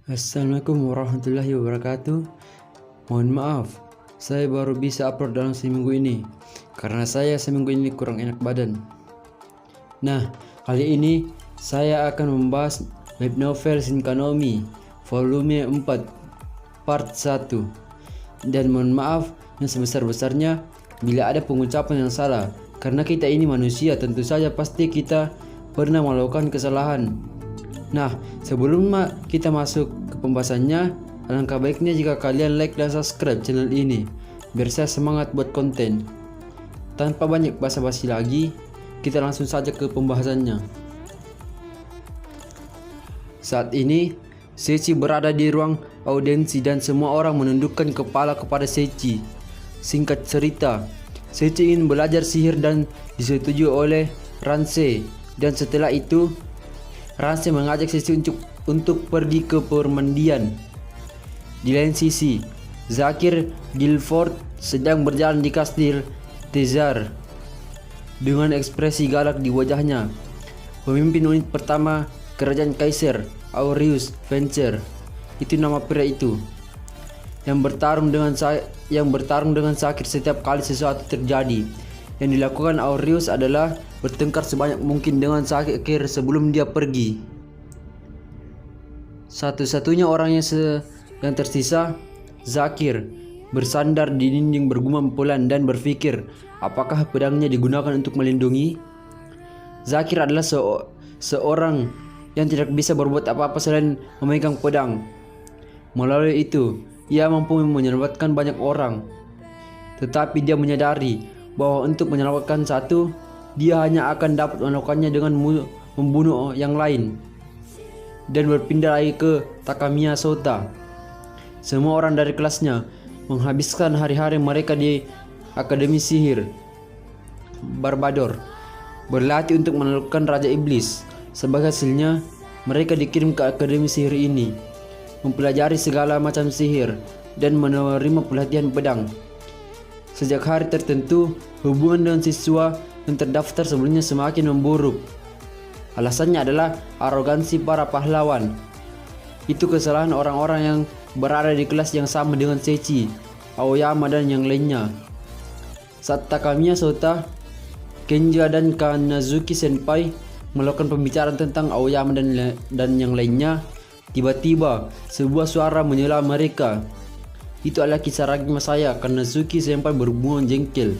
Assalamualaikum warahmatullahi wabarakatuh. Mohon maaf, saya baru bisa upload dalam seminggu ini karena saya seminggu ini kurang enak badan. Nah, kali ini saya akan membahas web novel Shinkanomi volume 4 part 1. Dan mohon maaf yang sebesar-besarnya bila ada pengucapan yang salah, karena kita ini manusia, tentu saja pasti kita pernah melakukan kesalahan. Nah, sebelum kita masuk ke pembahasannya, alangkah baiknya jika kalian like dan subscribe channel ini biar saya semangat buat konten. Tanpa banyak basa-basi lagi, kita langsung saja ke pembahasannya. Saat ini, Seiichi berada di ruang audiensi dan semua orang menundukkan kepala kepada Seiichi. Singkat cerita, Seiichi ingin belajar sihir dan disetujui oleh Ransei, dan setelah itu Ransei mengajak Seiichi untuk pergi ke permandian. Di lain sisi, Zakir Guilford sedang berjalan di kastil Tezar dengan ekspresi galak di wajahnya. Pemimpin unit pertama kerajaan Kaiser Aureus Vencer, itu nama pria itu, yang bertarung dengan Zakir setiap kali sesuatu terjadi. Yang dilakukan Aureus adalah bertengkar sebanyak mungkin dengan Zakir sebelum dia pergi. Satu-satunya orang yang tersisa, Zakir, bersandar di dinding bergumam pelan dan berpikir apakah pedangnya digunakan untuk melindungi. Zakir adalah seorang yang tidak bisa berbuat apa-apa selain memegang pedang. Melalui itu, ia mampu menyelamatkan banyak orang. Tetapi dia menyadari bahwa untuk menyelamatkan satu, dia hanya akan dapat melakukannya dengan membunuh yang lain. Dan berpindah lagi ke Takamiya Sota. Semua orang dari kelasnya menghabiskan hari-hari mereka di Akademi Sihir Barbador, berlatih untuk menaklukkan Raja Iblis. Sebagai hasilnya, mereka dikirim ke Akademi Sihir ini, mempelajari segala macam sihir dan menerima pelatihan pedang. Sejak hari tertentu, hubungan dengan siswa yang terdaftar sebelumnya semakin memburuk. Alasannya adalah arogansi para pahlawan. Itu kesalahan orang-orang yang berada di kelas yang sama dengan Seiichi, Aoyama dan yang lainnya. Saat Takamiya Sota, Kenja dan Kanazuki Senpai melakukan pembicaraan tentang Aoyama dan yang lainnya, tiba-tiba sebuah suara menyela mereka. Itu adalah Kisaragi Masaya. Kanazuki Senpai berhubungan jengkel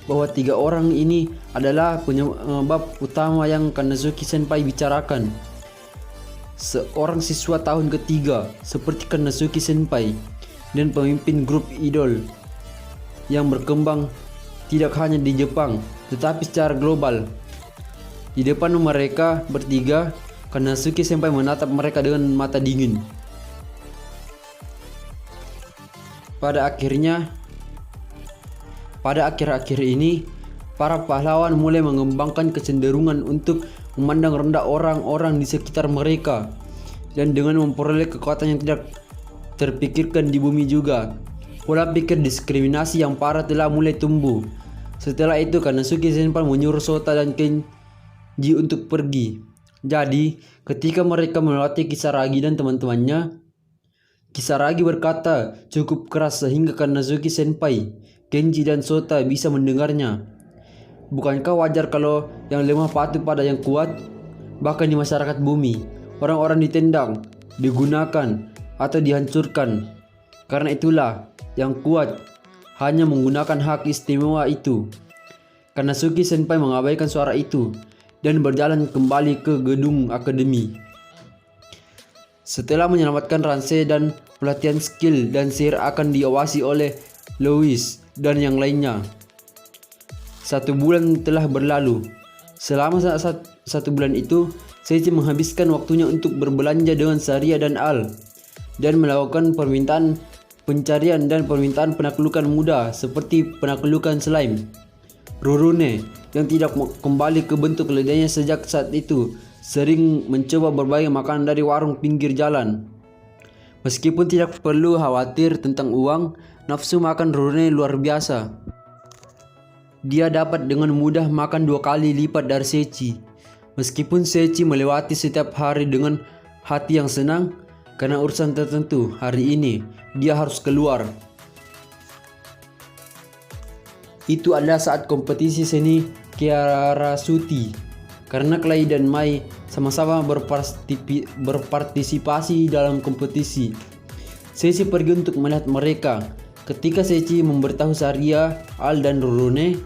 bahwa tiga orang ini adalah penyebab utama yang Kanazuki Senpai bicarakan. Seorang siswa tahun ketiga seperti Kanazuki Senpai dan pemimpin grup idol yang berkembang tidak hanya di Jepang tetapi secara global. Di depan mereka bertiga, Kanazuki Senpai menatap mereka dengan mata dingin. Pada akhir-akhir ini, para pahlawan mulai mengembangkan kecenderungan untuk memandang rendah orang-orang di sekitar mereka, dan dengan memperoleh kekuatan yang tidak terpikirkan di bumi juga. Pola pikir diskriminasi yang parah telah mulai tumbuh. Setelah itu, Kanazuki Senpai menyuruh Sota dan Kenji untuk pergi. Jadi, ketika mereka melewati Kisaragi dan teman-temannya, Kisaragi berkata cukup keras sehingga Kanazuki Senpai, Kenji dan Sota bisa mendengarnya. Bukankah wajar kalau yang lemah patuh pada yang kuat? Bahkan di masyarakat bumi, orang-orang ditendang, digunakan, atau dihancurkan. Karena itulah, yang kuat hanya menggunakan hak istimewa itu. Kanazuki Senpai mengabaikan suara itu dan berjalan kembali ke gedung akademi. Setelah menyelamatkan Ransei dan pelatihan skill dan sihir akan diawasi oleh Louis dan yang lainnya. 1 bulan telah berlalu. Selama satu bulan itu, Seiichi menghabiskan waktunya untuk berbelanja dengan Saria dan Al, dan melakukan permintaan pencarian dan permintaan penaklukan muda seperti penaklukan slime. Rurune yang tidak kembali ke bentuk lidahnya sejak saat itu sering mencoba berbagai makanan dari warung pinggir jalan. Meskipun tidak perlu khawatir tentang uang, nafsu makan Rurune luar biasa. Dia dapat dengan mudah makan 2 kali lipat dari Seiichi. Meskipun Seiichi melewati setiap hari dengan hati yang senang, karena urusan tertentu hari ini dia harus keluar. Itu adalah saat kompetisi seni Kiarasuti, karena Clay dan Mai sama-sama berpartisipasi dalam kompetisi. Seichi pergi untuk melihat mereka. Ketika Seichi memberitahu Saria, Al dan Rurune,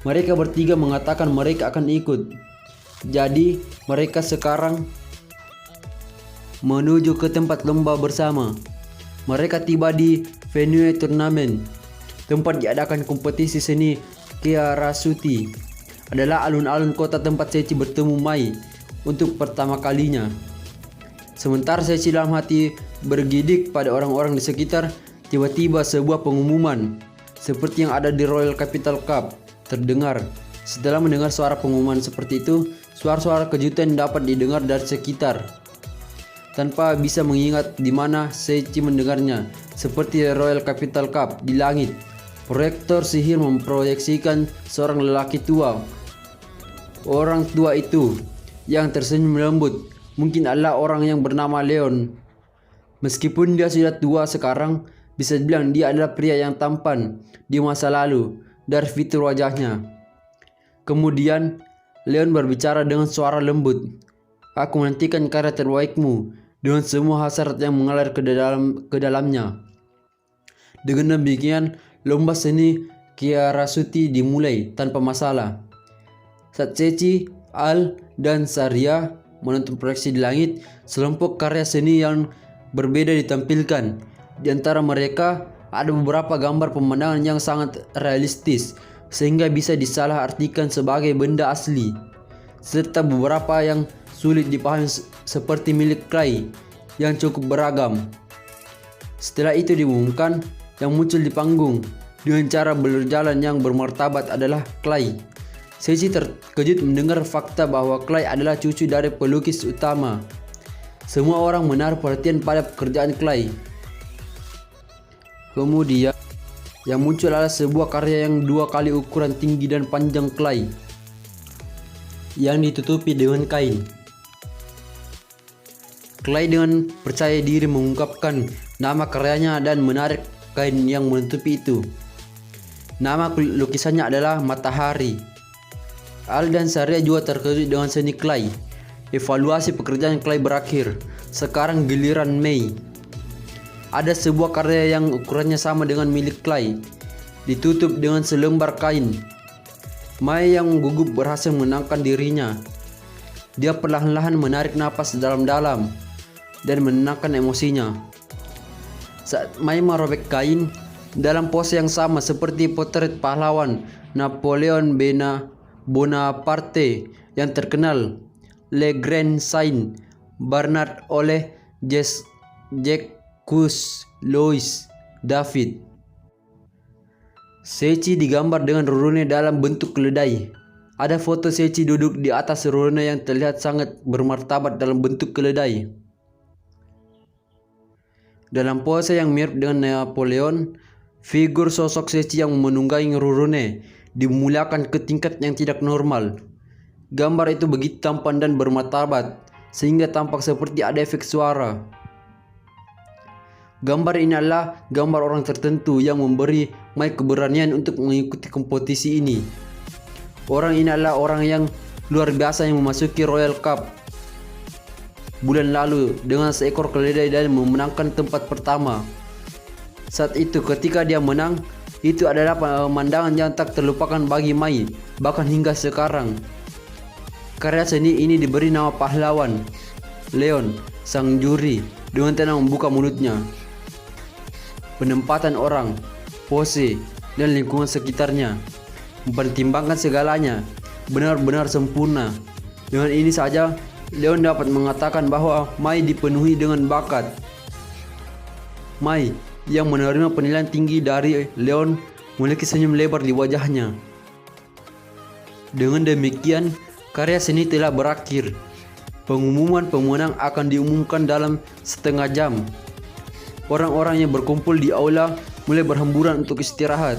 mereka bertiga mengatakan mereka akan ikut. Jadi mereka sekarang menuju ke tempat lomba bersama. Mereka tiba di venue turnamen, tempat diadakan kompetisi seni Kiarasuti. Adalah alun-alun kota tempat Seichi bertemu Mai untuk pertama kalinya. Sementara Seichi dalam hati bergidik pada orang-orang di sekitar, tiba-tiba sebuah pengumuman seperti yang ada di Royal Capital Cup terdengar. Setelah mendengar suara pengumuman seperti itu, suara-suara kejutan dapat didengar dari sekitar. Tanpa bisa mengingat di mana Seichi mendengarnya, seperti Royal Capital Cup di langit. Proyektor sihir memproyeksikan seorang lelaki tua. Orang tua itu yang tersenyum lembut mungkin adalah orang yang bernama Leon. Meskipun dia sudah tua sekarang, bisa dibilang dia adalah pria yang tampan di masa lalu dari fitur wajahnya. Kemudian Leon berbicara dengan suara lembut. Aku menantikan karya terbaikmu dengan semua hasrat yang mengalir ke dalamnya. Dengan demikian, lomba seni Kiarasuti dimulai tanpa masalah. Saat Seichi, Al, dan Saria menonton proyeksi di langit, sekelompok karya seni yang berbeda ditampilkan. Di antara mereka ada beberapa gambar pemandangan yang sangat realistis sehingga bisa disalahartikan sebagai benda asli, serta beberapa yang sulit dipahami seperti milik Clay yang cukup beragam. Setelah itu diumumkan, yang muncul di panggung dengan cara berjalan yang bermartabat adalah Clay. Seichi terkejut mendengar fakta bahwa Clay adalah cucu dari pelukis utama. Semua orang menaruh perhatian pada pekerjaan Clay. Kemudian yang muncul adalah sebuah karya yang 2 kali ukuran tinggi dan panjang Clay yang ditutupi dengan kain. Clay dengan percaya diri mengungkapkan nama karyanya dan menarik kain yang menutupi itu. Nama lukisannya adalah Matahari. Al dan Saria juga terkejut dengan seni Clay. Evaluasi pekerjaan Clay berakhir. Sekarang giliran Mei. Ada sebuah karya yang ukurannya sama dengan milik Clay, ditutup dengan selembar kain. Mei yang gugup berhasil menenangkan dirinya. Dia perlahan-lahan menarik napas dalam-dalam dan menenangkan emosinya. Saat Mei merobek kain, dalam pose yang sama seperti potret pahlawan Napoleon Bonaparte yang terkenal, Le Grand Saint Bernard oleh Jacques Louis David. Seichi digambar dengan Rurune dalam bentuk keledai. Ada foto Seichi duduk di atas Rurune yang terlihat sangat bermartabat dalam bentuk keledai. Dalam pose yang mirip dengan Napoleon, figur sosok Seichi yang menunggangi Rurune dimuliakan ke tingkat yang tidak normal. Gambar itu begitu tampan dan bermartabat sehingga tampak seperti ada efek suara. Gambar ini adalah gambar orang tertentu yang memberi Mai keberanian untuk mengikuti kompetisi ini. Orang ini adalah orang yang luar biasa yang memasuki Royal Cup bulan lalu dengan seekor keledai dan memenangkan tempat pertama. Saat itu ketika dia menang, itu adalah pemandangan yang tak terlupakan bagi Mai, bahkan hingga sekarang. Karya seni ini diberi nama pahlawan. Leon, sang juri, dengan tenang membuka mulutnya. Penempatan orang, pose, dan lingkungan sekitarnya, mempertimbangkan segalanya, benar-benar sempurna. Dengan ini saja, Leon dapat mengatakan bahwa Mai dipenuhi dengan bakat. Mai yang menerima penilaian tinggi dari Leon memiliki senyum lebar di wajahnya. Dengan demikian, karya seni telah berakhir. Pengumuman pemenang akan diumumkan dalam setengah jam. Orang-orang yang berkumpul di aula mulai berhamburan untuk istirahat.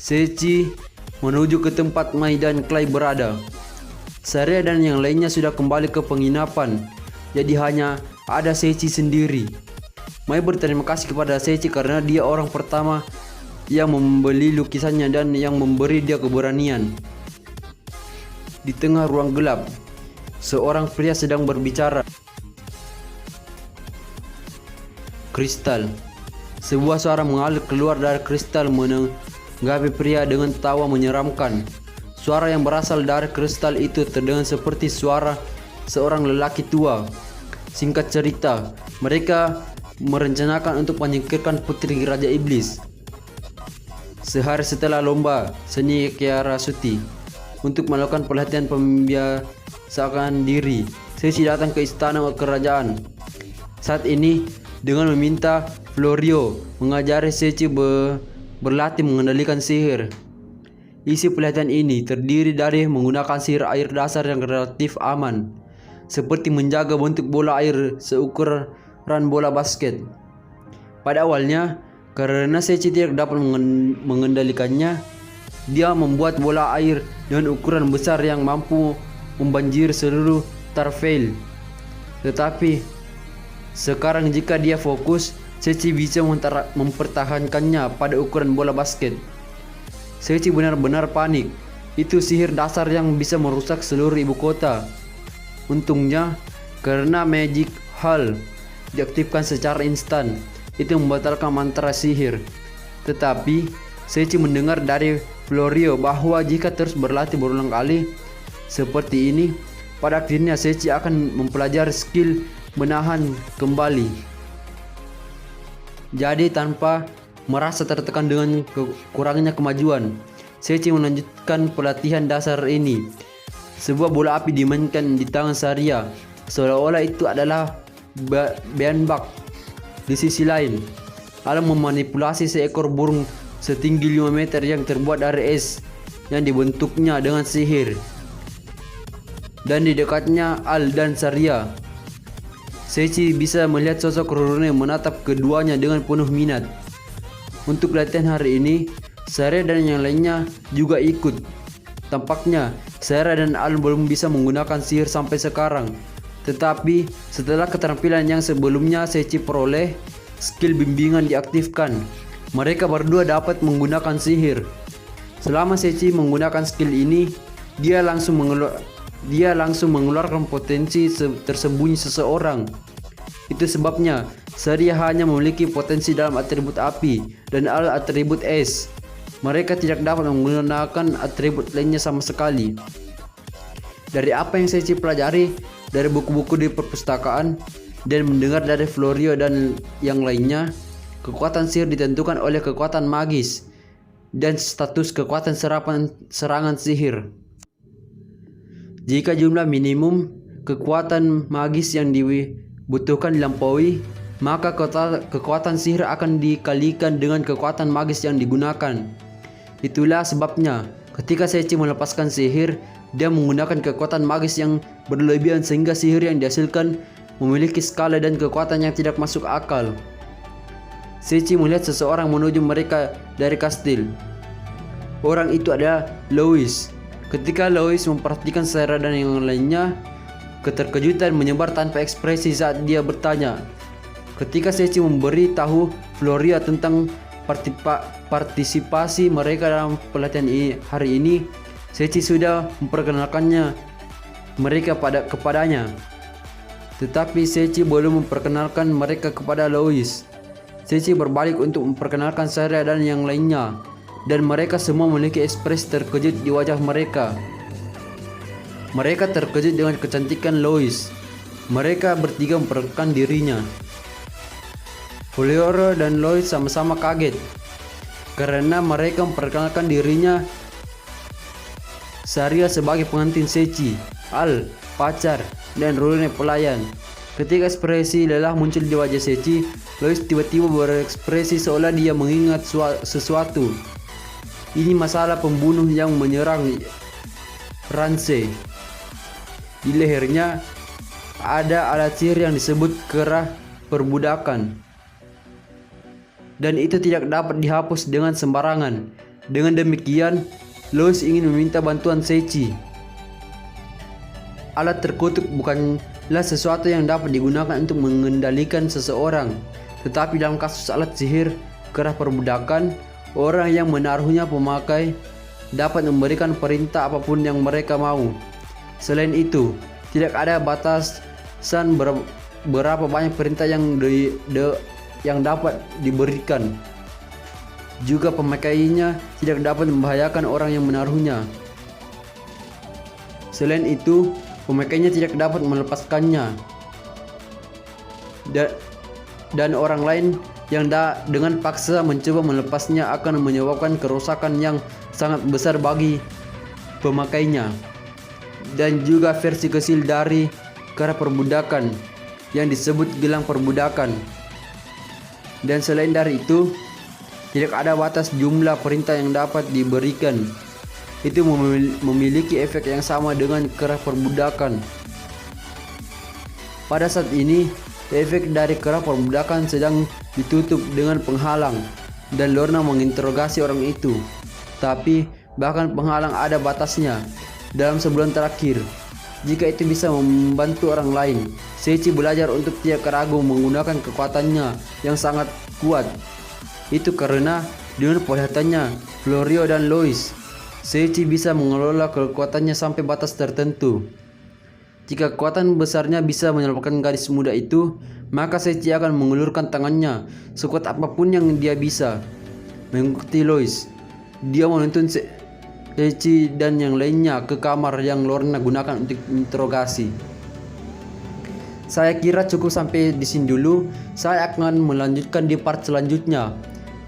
Seichi menuju ke tempat Mai dan Clay berada. Saria dan yang lainnya sudah kembali ke penginapan. jadi hanya ada Seichi sendiri. Mai berterima kasih kepada Seichi karena dia orang pertama yang membeli lukisannya dan yang memberi dia keberanian. Di tengah ruang gelap, seorang pria sedang berbicara. Kristal. Sebuah suara mengalir keluar dari kristal menanggapi pria dengan tawa menyeramkan. Suara yang berasal dari kristal itu terdengar seperti suara seorang lelaki tua. Singkat cerita, mereka merencanakan untuk menyingkirkan putri Raja Iblis. Sehari setelah lomba seni Kiara Suti untuk melakukan pelatihan pembiasaan diri, Seichi datang ke istana kerajaan. Saat ini dengan meminta Florio mengajari Seichi berlatih mengendalikan sihir. Isi pelatihan ini terdiri dari menggunakan sihir air dasar yang relatif aman, seperti menjaga bentuk bola air seukuran bola basket. Pada awalnya, karena Seichi tidak dapat mengendalikannya, dia membuat bola air dengan ukuran besar yang mampu membanjiri seluruh Tarveil. Tetapi sekarang jika dia fokus, Seichi bisa mempertahankannya pada ukuran bola basket. Seichi benar-benar panik. Itu sihir dasar yang bisa merusak seluruh ibu kota. Untungnya, karena Magic Hall diaktifkan secara instan, itu membatalkan mantra sihir. Tetapi Seichi mendengar dari Florio bahwa jika terus berlatih berulang kali seperti ini, pada akhirnya Seichi akan mempelajari skill menahan kembali. Jadi tanpa merasa tertekan dengan kurangnya kemajuan, Seichi melanjutkan pelatihan dasar ini. Sebuah bola api dimainkan di tangan Saria, seolah-olah itu adalah Beanbag. Di sisi lain, Alan memanipulasi seekor burung setinggi 5 meter yang terbuat dari es yang dibentuknya dengan sihir. Dan di dekatnya Al dan Saria, Seichi bisa melihat sosok Rurune menatap keduanya dengan penuh minat. Untuk latihan hari ini, Saria dan yang lainnya juga ikut. Tampaknya Saria dan Al belum bisa menggunakan sihir sampai sekarang. Tetapi setelah keterampilan yang sebelumnya Seichi peroleh, skill bimbingan diaktifkan. Mereka berdua dapat menggunakan sihir. Selama Seichi menggunakan skill ini, dia langsung mengeluarkan potensi tersembunyi seseorang. Itu sebabnya Saria hanya memiliki potensi dalam atribut api dan Al atribut es. Mereka tidak dapat menggunakan atribut lainnya sama sekali. Dari apa yang Seichi pelajari dari buku-buku di perpustakaan dan mendengar dari Florio dan yang lainnya, kekuatan sihir ditentukan oleh kekuatan magis dan status kekuatan serangan sihir. Jika jumlah minimum kekuatan magis yang dibutuhkan dilampaui, maka kekuatan sihir akan dikalikan dengan kekuatan magis yang digunakan. Itulah sebabnya ketika Seichi melepaskan sihir, dia menggunakan kekuatan magis yang berlebihan sehingga sihir yang dihasilkan memiliki skala dan kekuatan yang tidak masuk akal. Seichi melihat seseorang menuju mereka dari kastil. Orang itu adalah Louis. Ketika Louis memperhatikan Sarah dan yang lainnya, keterkejutan menyebar tanpa ekspresi saat dia bertanya. Ketika Seichi memberi tahu Floria tentang partisipasi mereka dalam pelatihan hari ini, Seichi sudah memperkenalkannya mereka kepadanya. Tetapi Seichi belum memperkenalkan mereka kepada Louis. Seichi berbalik untuk memperkenalkan Sarah dan yang lainnya, dan mereka semua memiliki ekspresi terkejut di wajah mereka. Mereka terkejut dengan kecantikan Louis. Mereka bertiga memperkenalkan dirinya. Florio dan Louis sama-sama kaget karena mereka memperkenalkan dirinya. Saria sebagai pengantin Seichi, Al pacar, dan Rurune pelayan. Ketika ekspresi lelah muncul di wajah Seichi, Louis tiba-tiba berekspresi seolah dia mengingat sesuatu. Ini masalah pembunuh yang menyerang Ranse. Di lehernya ada alat sihir yang disebut kerah perbudakan, dan itu tidak dapat dihapus dengan sembarangan. Dengan demikian, Louis ingin meminta bantuan Seichi. Alat terkutuk bukan sesuatu yang dapat digunakan untuk mengendalikan seseorang. Tetapi dalam kasus alat sihir kerah perbudakan, orang yang menaruhnya pemakai dapat memberikan perintah apapun yang mereka mau. Selain itu, tidak ada batasan berapa banyak perintah yang dapat diberikan. Juga pemakainya tidak dapat membahayakan orang yang menaruhnya. Selain itu, pemakainya tidak dapat melepaskannya. Dan orang lain yang dengan paksa mencoba melepasnya akan menyebabkan kerusakan yang sangat besar bagi pemakainya. Dan juga versi kecil dari kerah perbudakan yang disebut gelang perbudakan. Dan selain dari itu, tidak ada batas jumlah perintah yang dapat diberikan. Itu memiliki efek yang sama dengan kerah perbudakan. Pada saat ini, efek dari kerah perbudakan sedang ditutup dengan penghalang, dan Lorna menginterogasi orang itu. Tapi bahkan penghalang ada batasnya. Dalam sebulan terakhir, jika itu bisa membantu orang lain, Seiichi belajar untuk tidak ragu menggunakan kekuatannya yang sangat kuat. Itu karena dengan perlihatannya Florio dan Lois, Seiichi bisa mengelola kekuatannya sampai batas tertentu. Jika kekuatan besarnya bisa menyelamatkan gadis muda itu, maka Seiichi akan mengulurkan tangannya sekuat apapun yang dia bisa. Mengikuti Lois, dia menuntun Seiichi dan yang lainnya ke kamar yang Lorna gunakan untuk interogasi. Saya kira cukup sampai di sini dulu. Saya akan melanjutkan di part selanjutnya.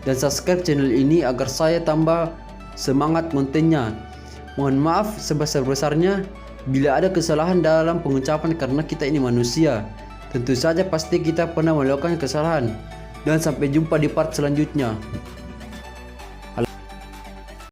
Dan subscribe channel ini agar saya tambah semangat kontennya. Mohon maaf sebesar-besarnya bila ada kesalahan dalam pengucapan karena kita ini manusia. Tentu saja pasti kita pernah melakukan kesalahan. Dan sampai jumpa di part selanjutnya.